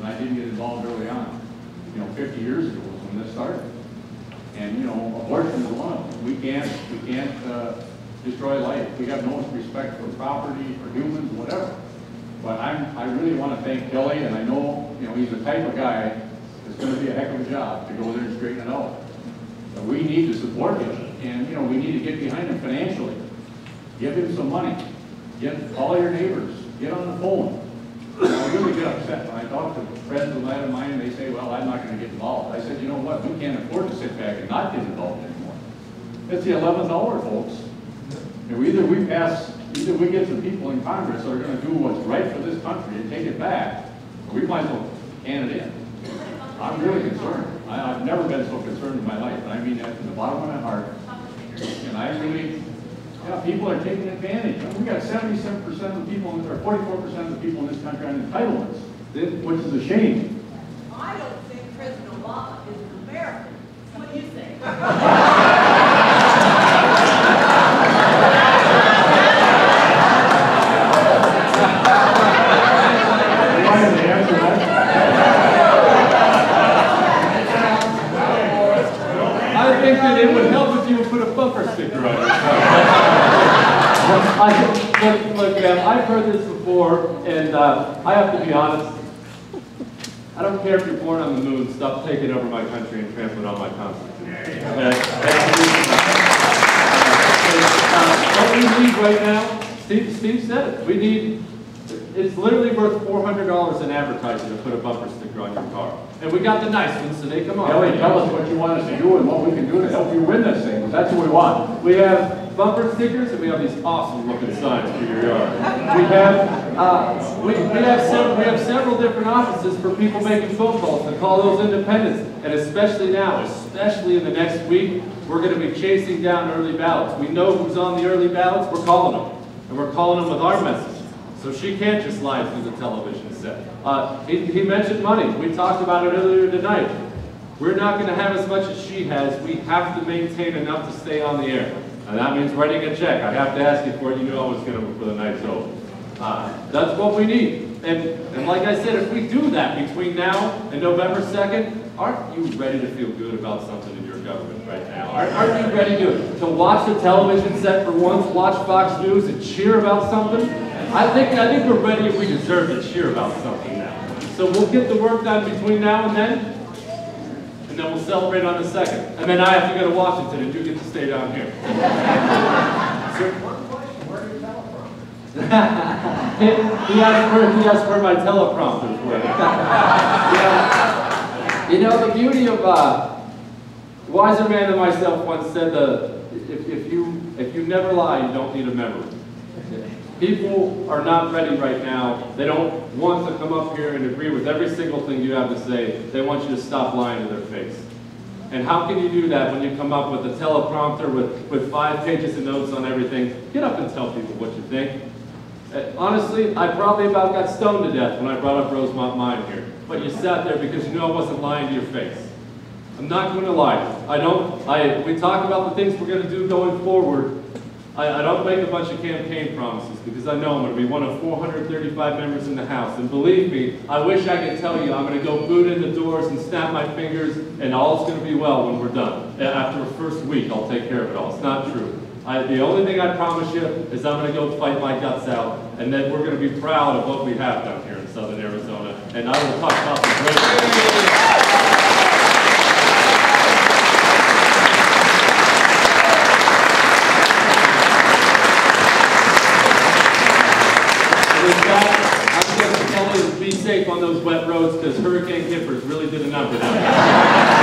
and I didn't get involved early on. 50 years ago was when this started. And abortion is one of them. We can't destroy life. We have no respect for property, for humans, whatever. But I really want to thank Kelly, and I know he's the type of guy that's going to be a heck of a job to go there and straighten it out. But we need to support him, and we need to get behind him financially. Give him some money. Call your neighbors. Get on the phone. I really get upset when I talk to friends of mine, and they say, "Well, I'm not going to get involved." I said, "You know what? We can't afford to sit back and not get involved anymore. It's the 11th hour, folks. Either we get some people in Congress that are going to do what's right for this country and take it back, or we might as well can it in." I'm really concerned. I've never been so concerned in my life, and I mean that from the bottom of my heart. And I really, people are taking advantage. We got 77% of the people, or 44% of the people in this country on entitlements, which is a shame. I don't think President Obama is an American. What do you think? I think that it would help if you would put a bumper sticker on it. Look, man, I've heard this before, and I have to be honest. I don't care if you're born on the moon. Stop taking over my country and trampling on my Constitution. What we need right now, Steve said it. We need. It's literally worth $400 in advertising to put a bumper sticker on your car. And we got the nice ones, so they come on. Kelly, tell us what you want us to do and what we can do to help you win this thing. That's what we want. We have bumper stickers, and we have these awesome looking signs for your yard. We have several different offices for people making phone calls to call those independents. And especially now, especially in the next week, we're going to be chasing down early ballots. We know who's on the early ballots, we're calling them. And we're calling them with our message. So she can't just lie through the television set. He mentioned money. We talked about it earlier tonight. We're not going to have as much as she has. We have to maintain enough to stay on the air. And that means writing a check. I have to ask you for it. You knew I was going to for the night's over. That's what we need. And like I said, if we do that between now and November 2nd, aren't you ready to feel good about something in your government right now? Aren't you ready to watch the television set for once, watch Fox News and cheer about something? I think we're ready if we deserve to cheer about something now. So we'll get the work done between now and then we'll celebrate on the 2nd. And then I have to go to Washington, and you get to stay down here. One question, where do you teleprompter? he asked for my teleprompter for it. The beauty of wiser man than myself once said if you never lie, you don't need a memory. People are not ready right now. They don't want to come up here and agree with every single thing you have to say. They want you to stop lying to their face. And how can you do that when you come up with a teleprompter with 5 pages of notes on everything? Get up and tell people what you think. Honestly, I probably about got stoned to death when I brought up Rosemont Mine here. But you sat there because you knew I wasn't lying to your face. I'm not going to lie. We talk about the things we're going to do going forward. I don't make a bunch of campaign promises because I know I'm going to be one of 435 members in the House. And believe me, I wish I could tell you I'm going to go boot in the doors and snap my fingers and all's going to be well when we're done. After the first week, I'll take care of it all. It's not true. The only thing I promise you is I'm going to go fight my guts out, and then we're going to be proud of what we have down here in Southern Arizona. And I will talk about the great I'm going to tell you to be safe on those wet roads because Hurricane Hippers really did a number down there.